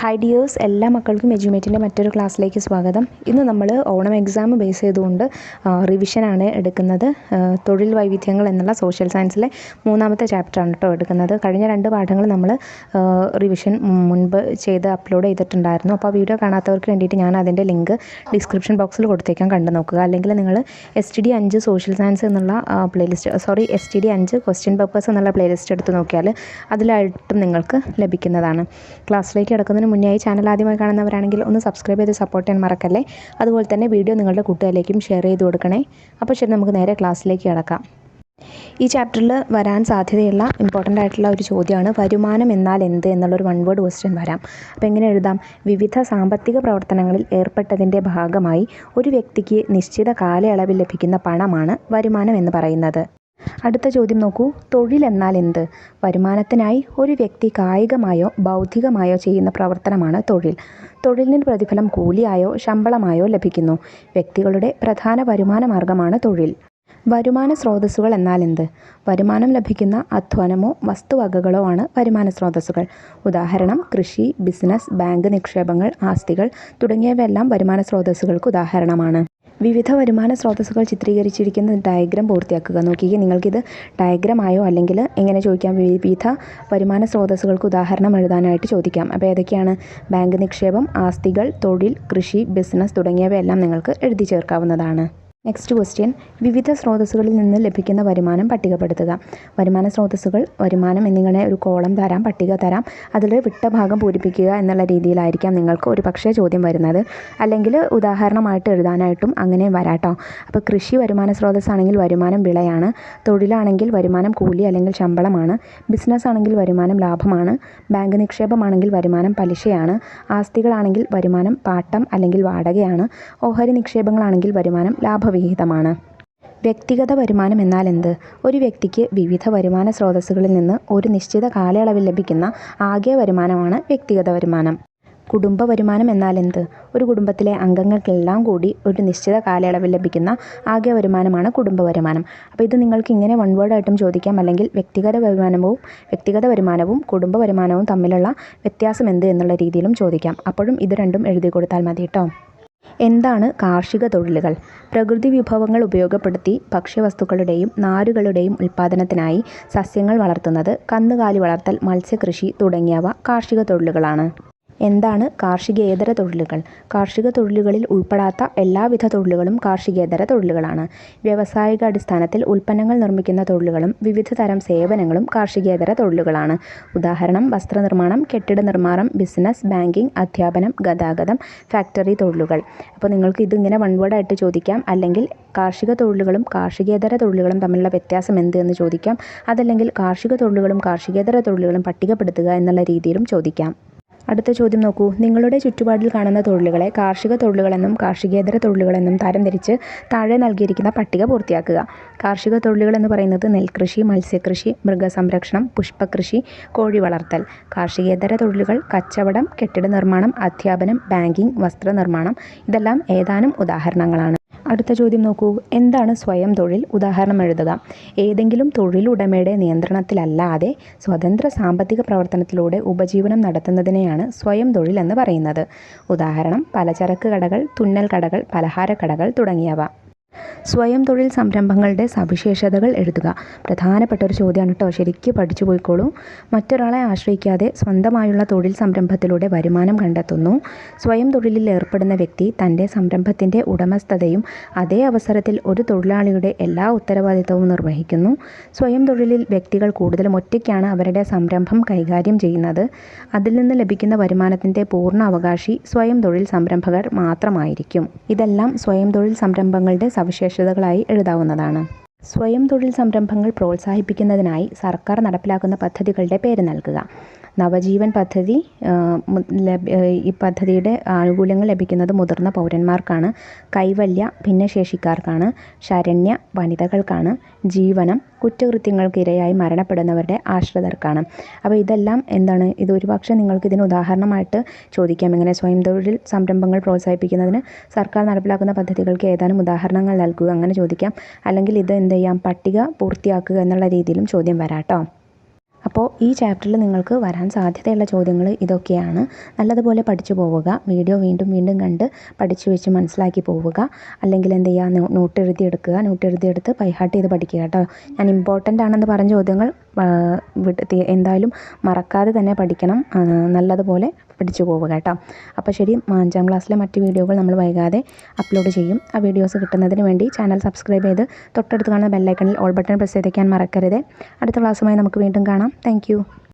Hi dears, എല്ലാ മക്കൾക്കും എജ്യൂമേറ്റിൻ്റെ മറ്റൊരു ക്ലാസ്സിലേക്ക് സ്വാഗതം. ഇന്ന് നമ്മൾ ഓണം എക്സാം ബേസ് ചെയ്തുകൊണ്ട് റിവിഷനാണ് എടുക്കുന്നത്. തൊഴിൽ വൈവിധ്യങ്ങൾ എന്നുള്ള സോഷ്യൽ സയൻസിലെ 3-ാമത്തെ ചാപ്റ്ററാണ് കേട്ടോ എടുക്കുന്നത്. കഴിഞ്ഞ 2 പാഠങ്ങൾ നമ്മൾ റിവിഷൻ മുൻപ് ചെയ്ത് അപ്ലോഡ് ചെയ്തിട്ടുണ്ടായിരുന്നു. അപ്പോൾ വീഡിയോ കാണാത്തവർക്ക് വേണ്ടിയിട്ട് ഞാൻ അതിൻ്റെ ലിങ്ക് ഡിസ്ക്രിപ്ഷൻ ബോക്സിൽ കൊടുത്തേക്കാൻ കണ്ടു നോക്കുക. അല്ലെങ്കിൽ നിങ്ങൾ STD 5 സോഷ്യൽ സയൻസ് എന്നുള്ള STD 5 ക്വസ്റ്റ്യൻ പേപ്പേഴ്സ് എന്നുള്ള പ്ലേലിസ്റ്റ് എടുത്ത് നോക്കിയാൽ അതിലായിട്ടും നിങ്ങൾക്ക് ലഭിക്കുന്നതാണ്. ക്ലാസ്സിലേക്ക് കിടക്കുന്നതിന് മുന്നേ ചാനൽ ആദ്യമായി കാണുന്നവരാണെങ്കിൽ ഒന്ന് സബ്സ്ക്രൈബ് ചെയ്ത് സപ്പോർട്ട് ചെയ്യാൻ മറക്കല്ലേ. അതുപോലെ തന്നെ വീഡിയോ നിങ്ങളുടെ കൂട്ടുകാരിലേക്കും ഷെയർ ചെയ്ത് കൊടുക്കണേ. അപ്പോൾ ശരി, നമുക്ക് നേരെ ക്ലാസ്സിലേക്ക് കിടക്കാം. ഈ ചാപ്റ്ററിൽ വരാൻ സാധ്യതയുള്ള ഇമ്പോർട്ടൻ്റ് ആയിട്ടുള്ള ഒരു ചോദ്യമാണ് വരുമാനം എന്നാൽ എന്ത് എന്നുള്ളൊരു 1 വേർഡ് ക്വസ്റ്റ്യൻ വരാം. അപ്പോൾ എങ്ങനെ എഴുതാം? വിവിധ സാമ്പത്തിക പ്രവർത്തനങ്ങളിൽ ഏർപ്പെട്ടതിൻ്റെ ഭാഗമായി ഒരു വ്യക്തിക്ക് നിശ്ചിത കാലയളവിൽ ലഭിക്കുന്ന പണമാണ് വരുമാനം എന്ന് പറയുന്നത്. അടുത്ത ചോദ്യം നോക്കൂ. തൊഴിൽ എന്നാൽ എന്ത്? വരുമാനത്തിനായി ഒരു വ്യക്തി കായികമായോ ബൗദ്ധികമായോ ചെയ്യുന്ന പ്രവർത്തനമാണ് തൊഴിൽ. തൊഴിലിന് പ്രതിഫലം കൂലിയായോ ശമ്പളമായോ ലഭിക്കുന്നു. വ്യക്തികളുടെ പ്രധാന വരുമാന മാർഗമാണ് തൊഴിൽ. വരുമാന സ്രോതസ്സുകൾ എന്നാൽ എന്ത്? വരുമാനം ലഭിക്കുന്ന അധ്വാനമോ വസ്തുവകകളോ ആണ് വരുമാന സ്രോതസ്സുകൾ. ഉദാഹരണം കൃഷി, ബിസിനസ്, ബാങ്ക് നിക്ഷേപങ്ങൾ, ആസ്തികൾ തുടങ്ങിയവയെല്ലാം വരുമാന സ്രോതസ്സുകൾക്ക് ഉദാഹരണമാണ്. വിവിധ വരുമാന സ്രോതസ്സുകൾ ചിത്രീകരിച്ചിരിക്കുന്ന ഡയഗ്രാം പൂർത്തിയാക്കുക. നോക്കിക്കേ, നിങ്ങൾക്കിത് ഡയഗ്രാമായോ അല്ലെങ്കിൽ എങ്ങനെ ചോദിക്കാം, വിവിധ വരുമാന സ്രോതസ്സുകൾക്ക് ഉദാഹരണം എഴുതാനായിട്ട് ചോദിക്കാം. അപ്പോൾ ഏതൊക്കെയാണ്? ബാങ്ക് നിക്ഷേപം, ആസ്തികൾ, തൊഴിൽ, കൃഷി, ബിസിനസ് തുടങ്ങിയവയെല്ലാം നിങ്ങൾക്ക് എഴുതി ചേർക്കാവുന്നതാണ്. Next question. വിവിധ സ്രോതസ്സുകളിൽ നിന്ന് ലഭിക്കുന്ന വരുമാനം പട്ടികപ്പെടുത്തുക. വരുമാന സ്രോതസ്സുകൾ, വരുമാനം എന്നിങ്ങനെ ഒരു കോളം തരാം, പട്ടിക തരാം. അതിൽ വിട്ട ഭാഗം പൂരിപ്പിക്കുക എന്നുള്ള രീതിയിലായിരിക്കാം നിങ്ങൾക്ക് ഒരു പക്ഷേ ചോദ്യം വരുന്നത്. അല്ലെങ്കിൽ ഉദാഹരണമായിട്ട് എഴുതാനായിട്ടും അങ്ങനെ വരാട്ടോ. അപ്പോൾ കൃഷി വരുമാന സ്രോതസ്സാണെങ്കിൽ വരുമാനം വിളയാണ്. തൊഴിലാണെങ്കിൽ വരുമാനം കൂലി അല്ലെങ്കിൽ ശമ്പളമാണ്. ബിസിനസ് ആണെങ്കിൽ വരുമാനം ലാഭമാണ്. ബാങ്ക് നിക്ഷേപമാണെങ്കിൽ വരുമാനം പലിശയാണ്. ആസ്തികളാണെങ്കിൽ വരുമാനം പാട്ടം അല്ലെങ്കിൽ വാടകയാണ്. ഓഹരി നിക്ഷേപങ്ങളാണെങ്കിൽ വരുമാനം ലാഭവിഹിതമാണ്. വ്യക്തിഗത വരുമാനം എന്നാൽ എന്ത്? ഒരു വ്യക്തിക്ക് വിവിധ വരുമാന സ്രോതസ്സുകളിൽ നിന്ന് ഒരു നിശ്ചിത കാലയളവിൽ ലഭിക്കുന്ന ആകെ വരുമാനമാണ് വ്യക്തിഗത വരുമാനം. കുടുംബ വരുമാനം എന്നാൽ എന്ത്? ഒരു കുടുംബത്തിലെ അംഗങ്ങൾക്കെല്ലാം കൂടി ഒരു നിശ്ചിത കാലയളവിൽ ലഭിക്കുന്ന ആകെ വരുമാനമാണ് കുടുംബ വരുമാനം. അപ്പോൾ ഇത് നിങ്ങൾക്ക് ഇങ്ങനെ 1 വേർഡായിട്ടും ചോദിക്കാം. അല്ലെങ്കിൽ വ്യക്തിഗത വരുമാനവും കുടുംബ വരുമാനവും തമ്മിലുള്ള വ്യത്യാസം എന്ത് എന്നുള്ള രീതിയിലും ചോദിക്കാം. അപ്പോഴും ഇത് രണ്ടും എഴുതി കൊടുത്താൽ മതി കേട്ടോ. എന്താണ് കാർഷിക തൊഴിലുകൾ? പ്രകൃതി വിഭവങ്ങൾ ഉപയോഗപ്പെടുത്തി ഭക്ഷ്യവസ്തുക്കളുടെയും നാരുകളുടെയും ഉൽപ്പാദനത്തിനായി സസ്യങ്ങൾ വളർത്തുന്നത്, കന്നുകാലി വളർത്തൽ, മത്സ്യകൃഷി തുടങ്ങിയവ കാർഷിക തൊഴിലുകളാണ്. എന്താണ് കാർഷികേതര തൊഴിലുകൾ? കാർഷിക തൊഴിലുകളിൽ ഉൾപ്പെടാത്ത എല്ലാവിധ തൊഴിലുകളും കാർഷികേതര തൊഴിലുകളാണ്. വ്യാവസായിക അടിസ്ഥാനത്തിൽ ഉൽപ്പന്നങ്ങൾ നിർമ്മിക്കുന്ന തൊഴിലുകളും വിവിധ തരം സേവനങ്ങളും കാർഷികേതര തൊഴിലുകളാണ്. ഉദാഹരണം വസ്ത്രനിർമ്മാണം, കെട്ടിട നിർമ്മാണം, ബിസിനസ്, ബാങ്കിങ്, അധ്യാപനം, ഗതാഗതം, ഫാക്ടറി തൊഴിലുകൾ. അപ്പോൾ നിങ്ങൾക്ക് ഇതിങ്ങനെ 1 വേർഡായിട്ട് ചോദിക്കാം. അല്ലെങ്കിൽ കാർഷിക തൊഴിലുകളും കാർഷികേതര തൊഴിലുകളും തമ്മിലുള്ള വ്യത്യാസം എന്ത് എന്ന് ചോദിക്കാം. അതല്ലെങ്കിൽ കാർഷിക തൊഴിലുകളും കാർഷികേതര തൊഴിലുകളും പട്ടികപ്പെടുത്തുക എന്നുള്ള രീതിയിലും ചോദിക്കാം. അടുത്ത ചോദ്യം നോക്കൂ. നിങ്ങളുടെ ചുറ്റുപാടിൽ കാണുന്ന തൊഴിലുകളെ കാർഷിക തൊഴിലുകളെന്നും കാർഷികേതര തൊഴിലുകളെന്നും തരംതിരിച്ച് താഴെ നൽകിയിരിക്കുന്ന പട്ടിക പൂർത്തിയാക്കുക. കാർഷിക തൊഴിലുകൾ എന്ന് പറയുന്നത് നെൽകൃഷി, മത്സ്യകൃഷി, മൃഗസംരക്ഷണം, പുഷ്പകൃഷി, കോഴി വളർത്തൽ. കാർഷികേതര തൊഴിലുകൾ കച്ചവടം, കെട്ടിട നിർമ്മാണം, അധ്യാപനം, ബാങ്കിങ്, വസ്ത്രനിർമ്മാണം. ഇതെല്ലാം ഏതാനും ഉദാഹരണങ്ങളാണ്. അടുത്ത ചോദ്യം നോക്കൂ. എന്താണ് സ്വയം തൊഴിൽ? ഉദാഹരണം എഴുതുക. ഏതെങ്കിലും തൊഴിലുടമയുടെ നിയന്ത്രണത്തിലല്ലാതെ സ്വതന്ത്ര സാമ്പത്തിക പ്രവർത്തനത്തിലൂടെ ഉപജീവനം നടത്തുന്നതിനെയാണ് സ്വയം തൊഴിൽ എന്ന് പറയുന്നത്. ഉദാഹരണം പലചരക്ക് കടകൾ, തുന്നൽ കടകൾ, പലഹാരക്കടകൾ തുടങ്ങിയവ. സ്വയം തൊഴിൽ സംരംഭങ്ങളുടെ സവിശേഷതകൾ എഴുതുക. പ്രധാനപ്പെട്ട ഒരു ചോദ്യമാണ് കേട്ടോ, ശരിക്കും പഠിച്ചു പോയിക്കോളൂ. മറ്റൊരാളെ ആശ്രയിക്കാതെ സ്വന്തമായുള്ള തൊഴിൽ സംരംഭത്തിലൂടെ വരുമാനം കണ്ടെത്തുന്നു. സ്വയം തൊഴിലിൽ ഏർപ്പെടുന്ന വ്യക്തി തൻ്റെ സംരംഭത്തിൻ്റെ ഉടമസ്ഥതയും അതേ അവസരത്തിൽ ഒരു തൊഴിലാളിയുടെ എല്ലാ ഉത്തരവാദിത്തവും നിർവഹിക്കുന്നു. സ്വയം തൊഴിലിൽ വ്യക്തികൾ കൂടുതലും ഒറ്റയ്ക്കാണ് അവരുടെ സംരംഭം കൈകാര്യം ചെയ്യുന്നത്. അതിൽ നിന്ന് ലഭിക്കുന്ന വരുമാനത്തിൻ്റെ പൂർണ്ണ അവകാശി സ്വയം തൊഴിൽ സംരംഭകർ മാത്രമായിരിക്കും. ഇതെല്ലാം സ്വയം തൊഴിൽ സംരംഭങ്ങളുടെ സവിശേഷതകളായി എഴുതാവുന്നതാണ്. സ്വയം തൊഴിൽ സംരംഭങ്ങൾ പ്രോത്സാഹിപ്പിക്കുന്നതിനായി സർക്കാർ നടപ്പിലാക്കുന്ന പദ്ധതികളുടെ പേര് നൽകുക. നവജീവൻ പദ്ധതി, ഈ പദ്ധതിയുടെ ആനുകൂല്യങ്ങൾ ലഭിക്കുന്നത് മുതിർന്ന പൗരന്മാർക്കാണ്. കൈവല്യ ഭിന്നശേഷിക്കാർക്കാണ്. ശരണ്യ വനിതകൾക്കാണ്. ജീവനം കുറ്റകൃത്യങ്ങൾക്കിരയായി മരണപ്പെടുന്നവരുടെ ആശ്രിതർക്കാണ്. അപ്പോൾ ഇതെല്ലാം എന്താണ്? ഇത് ഒരുപക്ഷെ നിങ്ങൾക്ക് ഇതിന് ഉദാഹരണമായിട്ട് ചോദിക്കാം. ഇങ്ങനെ സ്വയം തൊഴിൽ സംരംഭങ്ങൾ പ്രോത്സാഹിപ്പിക്കുന്നതിന് സർക്കാർ നടപ്പിലാക്കുന്ന പദ്ധതികൾക്ക് ഏതാനും ഉദാഹരണങ്ങൾ നൽകുക, അങ്ങനെ ചോദിക്കാം. അല്ലെങ്കിൽ ഇത് എന്ത് ചെയ്യാം, പട്ടിക പൂർത്തിയാക്കുക എന്നുള്ള രീതിയിലും ചോദ്യം വരാട്ടോ. അപ്പോൾ ഈ ചാപ്റ്ററിൽ നിങ്ങൾക്ക് വരാൻ സാധ്യതയുള്ള ചോദ്യങ്ങൾ ഇതൊക്കെയാണ്. നല്ലതുപോലെ പഠിച്ചു പോവുക, വീഡിയോ വീണ്ടും വീണ്ടും കണ്ട് പഠിച്ചു വെച്ച് മനസ്സിലാക്കി പോവുക. അല്ലെങ്കിൽ എന്ത് ചെയ്യുക, നോട്ട് എഴുതിയെടുക്കുക, നോട്ട് എഴുതിയെടുത്ത് ബൈഹാർട്ട് ചെയ്ത് പഠിക്കുക കേട്ടോ. ഞാൻ ഇമ്പോർട്ടൻ്റ് ആണെന്ന് പറഞ്ഞ ചോദ്യങ്ങൾ എന്തായാലും മറക്കാതെ തന്നെ പഠിക്കണം, നല്ലതുപോലെ പഠിച്ചു പോവുക കേട്ടോ. അപ്പോൾ ശരി, 5ാം ക്ലാസ്സിലെ മറ്റ് വീഡിയോകൾ നമ്മൾ വൈകാതെ അപ്ലോഡ് ചെയ്യും. ആ വീഡിയോസ് കിട്ടുന്നതിന് വേണ്ടി ചാനൽ സബ്സ്ക്രൈബ് ചെയ്ത് തൊട്ടടുത്ത് കാണുന്ന ബെല്ലൈക്കണിൽ ഓൾ ബട്ടൺ പ്രസ് ചെയ്തേക്കാൻ മറക്കരുത്. അടുത്ത ക്ലാസ്സുമായി നമുക്ക് വീണ്ടും കാണാം. താങ്ക്